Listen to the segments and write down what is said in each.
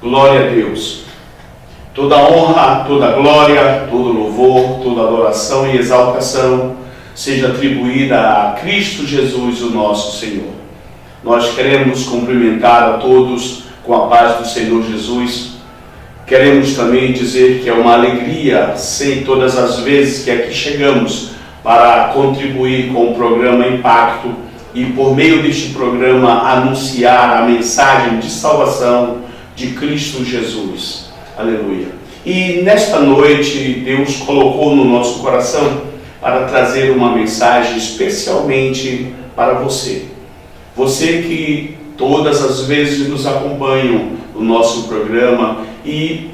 Glória a Deus. Toda honra, toda glória, todo louvor, toda adoração e exaltação seja atribuída a Cristo Jesus, o nosso Senhor. Nós queremos cumprimentar a todos com a paz do Senhor Jesus. Queremos também dizer que é uma alegria, sem todas as vezes que aqui chegamos, para contribuir com o programa Impacto e, por meio deste programa, anunciar a mensagem de salvação de Cristo Jesus. Aleluia. E nesta noite, Deus colocou no nosso coração para trazer uma mensagem especialmente para você. Você que todas as vezes nos acompanha no nosso programa, e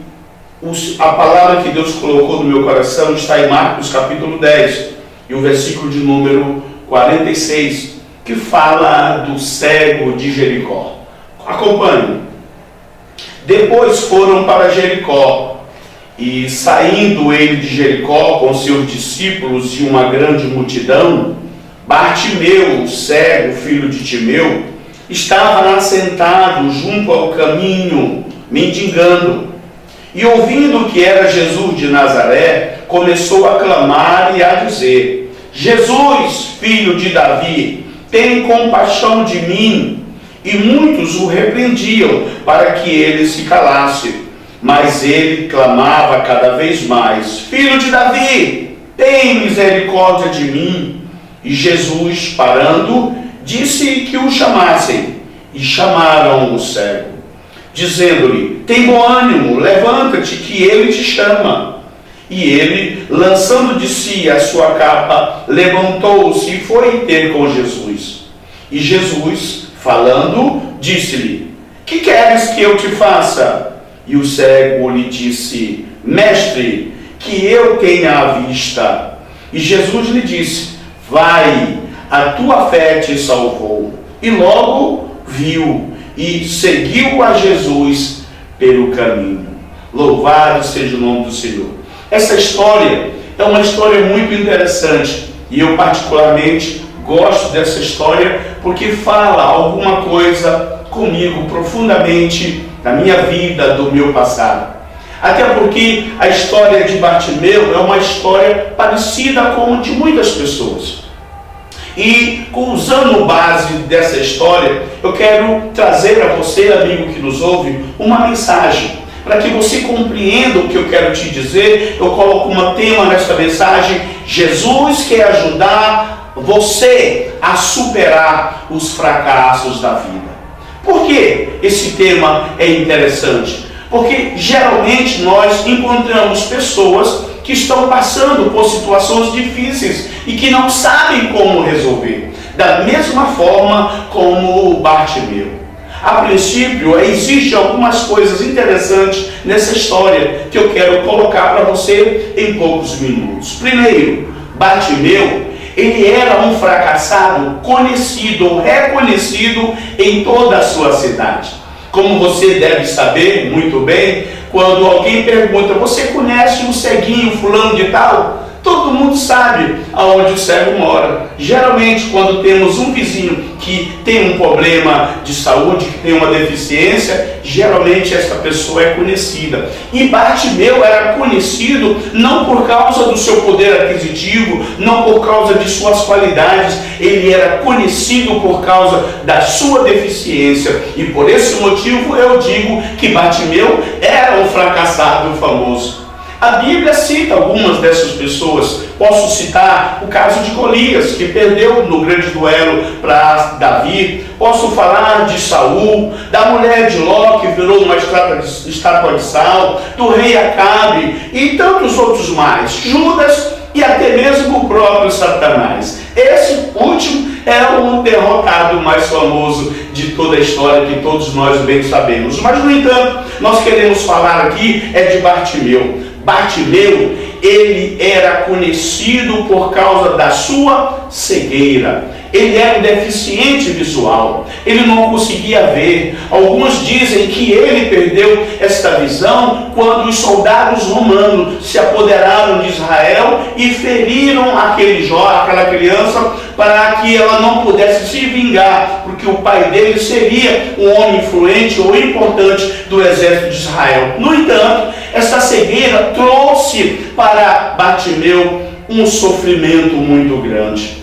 a palavra que Deus colocou no meu coração está em Marcos capítulo 10, e o versículo de número 46, que fala do cego de Jericó. Acompanhe. Depois foram para Jericó, e saindo ele de Jericó com seus discípulos e uma grande multidão, Bartimeu, cego, filho de Timeu, estava assentado junto ao caminho, mendigando. E ouvindo que era Jesus de Nazaré, começou a clamar e a dizer: Jesus, filho de Davi, tem compaixão de mim. E muitos o repreendiam para que ele se calasse. Mas ele clamava cada vez mais: Filho de Davi, tem misericórdia de mim. E Jesus, parando, disse que o chamassem. E chamaram o cego, dizendo-lhe: tem bom ânimo, levanta-te, que ele te chama. E ele, lançando de si a sua capa, levantou-se e foi ter com Jesus. E Jesus, falando, disse-lhe: que queres que eu te faça? E o cego lhe disse: Mestre, que eu tenha a vista. E Jesus lhe disse: vai, a tua fé te salvou. E logo viu e seguiu a Jesus pelo caminho. Louvado seja o nome do Senhor. Essa história é uma história muito interessante, e eu particularmente gosto dessa história porque fala alguma coisa comigo profundamente da minha vida, do meu passado. Até porque a história de Bartimeu é uma história parecida com a de muitas pessoas. E usando base dessa história, eu quero trazer a você, amigo que nos ouve, uma mensagem. Para que você compreenda o que eu quero te dizer, eu coloco um tema nesta mensagem: Jesus quer ajudar você a superar os fracassos da vida. Por que esse tema é interessante? Porque geralmente nós encontramos pessoas que estão passando por situações difíceis e que não sabem como resolver. Da mesma forma como o Bartimeu. A princípio, existem algumas coisas interessantes nessa história que eu quero colocar para você em poucos minutos. Primeiro, Bartimeu, ele era um fracassado conhecido, reconhecido em toda a sua cidade. Como você deve saber muito bem, quando alguém pergunta: você conhece um ceguinho fulano de tal? Todo mundo sabe aonde o cego mora. Geralmente, quando temos um vizinho que tem um problema de saúde, que tem uma deficiência, geralmente essa pessoa é conhecida. E Bartimeu era conhecido não por causa do seu poder aquisitivo, não por causa de suas qualidades, ele era conhecido por causa da sua deficiência. E por esse motivo eu digo que Bartimeu era um fracassado famoso. A Bíblia cita algumas dessas pessoas. Posso citar o caso de Golias, que perdeu no grande duelo para Davi. Posso falar de Saul, da mulher de Ló, que virou uma estátua de sal, do rei Acabe e tantos outros mais. Judas e até mesmo o próprio Satanás. Esse último é o derrotado mais famoso de toda a história, que todos nós bem sabemos. Mas, no entanto, nós queremos falar aqui de Bartimeu. Bartimeu, ele era conhecido por causa da sua cegueira. Ele era um deficiente visual, ele não conseguia ver. Alguns dizem que ele perdeu esta visão quando os soldados romanos se apoderaram de Israel e feriram aquele jovem, aquela criança, para que ela não pudesse se vingar, porque o pai dele seria um homem influente ou importante do exército de Israel. No entanto, essa cegueira trouxe para Bartimeu um sofrimento muito grande.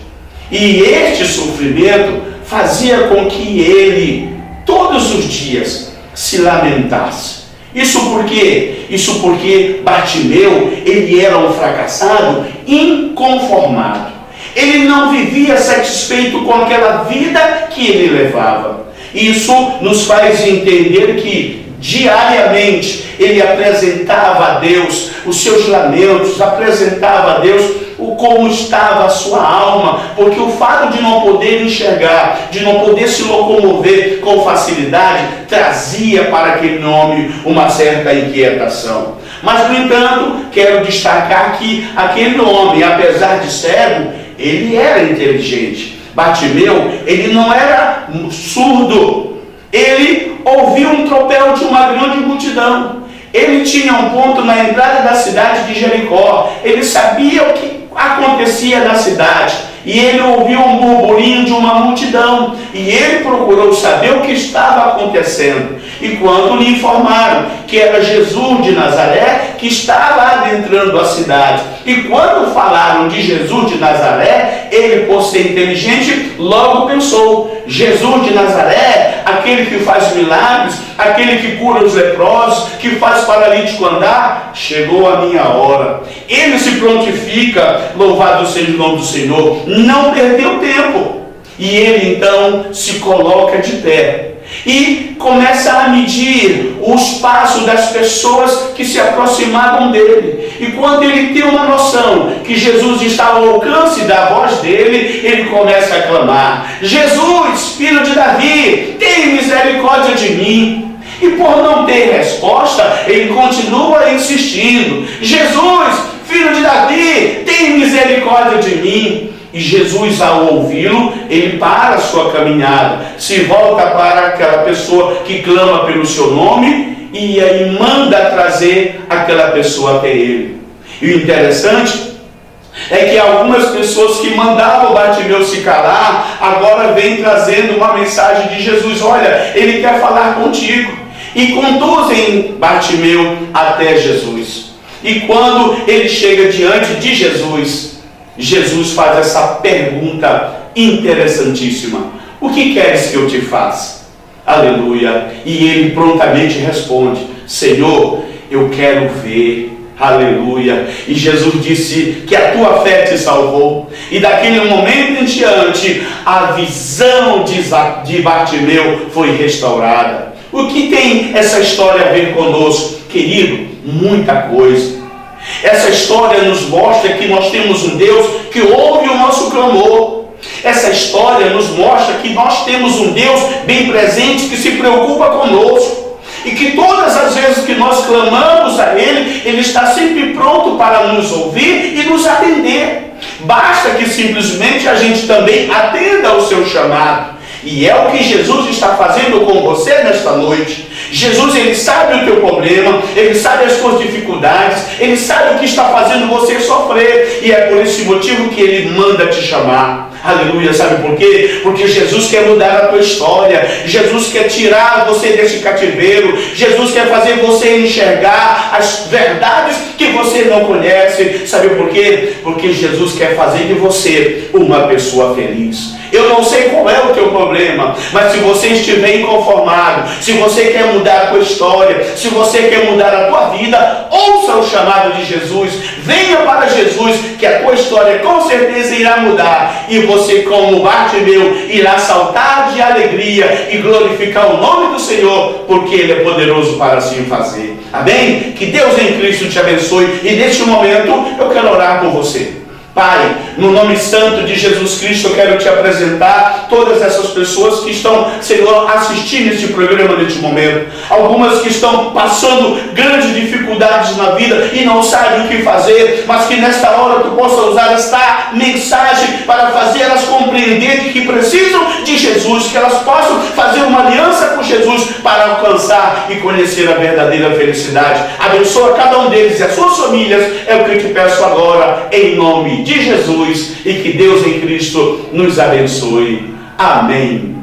E este sofrimento fazia com que ele, todos os dias, se lamentasse. Isso por quê? Isso porque Bartimeu, ele era um fracassado inconformado. Ele não vivia satisfeito com aquela vida que ele levava. Isso nos faz entender que diariamente ele apresentava a Deus os seus lamentos, apresentava a Deus como estava a sua alma, porque o fato de não poder enxergar, de não poder se locomover com facilidade, trazia para aquele homem uma certa inquietação. Mas, no entanto, quero destacar que aquele homem, apesar de cego, ele era inteligente. Bartimeu, ele não era surdo, ele ouviu um tropel de uma grande multidão. Ele tinha um ponto na entrada da cidade de Jericó, ele sabia o que acontecia na cidade, e ele ouviu um burburinho de uma multidão, e ele procurou saber o que estava acontecendo. E quando lhe informaram que era Jesus de Nazaré que estava adentrando a cidade, e quando falaram de Jesus de Nazaré, ele, por ser inteligente, logo pensou: Jesus de Nazaré, aquele que faz milagres, aquele que cura os leprosos, que faz paralítico andar, chegou a minha hora. Ele se prontifica, louvado seja o nome do Senhor, não perdeu tempo. E ele então se coloca de pé e começa a medir os passos das pessoas que se aproximavam dele. E quando ele tem uma noção que Jesus está ao alcance da voz dele, ele começa a clamar: Jesus, filho de Davi, tem misericórdia de mim. E por não ter resposta, ele continua insistindo: Jesus, filho de Davi, tem misericórdia de mim. E Jesus, ao ouvi-lo, ele para a sua caminhada, se volta para aquela pessoa que clama pelo seu nome e aí manda trazer aquela pessoa até ele. E o interessante é que algumas pessoas que mandavam Bartimeu se calar, agora vêm trazendo uma mensagem de Jesus: olha, ele quer falar contigo. E conduzem Bartimeu até Jesus. E quando ele chega diante de Jesus, Jesus faz essa pergunta interessantíssima: o que queres que eu te faça? Aleluia. E ele prontamente responde: Senhor, eu quero ver. Aleluia. E Jesus disse que a tua fé te salvou. E daquele momento em diante, a visão de Bartimeu foi restaurada. O que tem essa história a ver conosco? Querido, muita coisa. Essa história nos mostra que nós temos um Deus que ouve o nosso clamor. Essa história nos mostra que nós temos um Deus bem presente que se preocupa conosco. E que todas as vezes que nós clamamos a Ele, Ele está sempre pronto para nos ouvir e nos atender. Basta que simplesmente a gente também atenda ao seu chamado. E é o que Jesus está fazendo com você nesta noite. Jesus, Ele sabe o teu problema, Ele sabe as suas dificuldades, Ele sabe o que está fazendo você sofrer. E é por esse motivo que Ele manda te chamar. Aleluia, sabe por quê? Porque Jesus quer mudar a tua história. Jesus quer tirar você desse cativeiro. Jesus quer fazer você enxergar as verdades que você não conhece. Sabe por quê? Porque Jesus quer fazer de você uma pessoa feliz. Eu não sei qual é o teu problema, mas se você estiver inconformado, se você quer mudar a tua história, se você quer mudar a tua vida, ouça o chamado de Jesus, venha para Jesus, que a tua história com certeza irá mudar, e você, como Bartimeu, irá saltar de alegria e glorificar o nome do Senhor, porque Ele é poderoso para assim fazer. Amém? Que Deus em Cristo te abençoe, e neste momento eu quero orar por você. Pai, no nome santo de Jesus Cristo, eu quero te apresentar todas essas pessoas que estão, Senhor, assistindo este programa neste momento. Algumas que estão passando grandes dificuldades na vida e não sabem o que fazer, mas que nesta hora tu possa usar esta mensagem para fazer elas compreenderem que precisam de Jesus, que elas possam fazer uma aliança com Jesus para alcançar e conhecer a verdadeira felicidade. Abençoa cada um deles e as suas famílias, é o que eu te peço agora, em nome de Jesus, e que Deus em Cristo nos abençoe. Amém.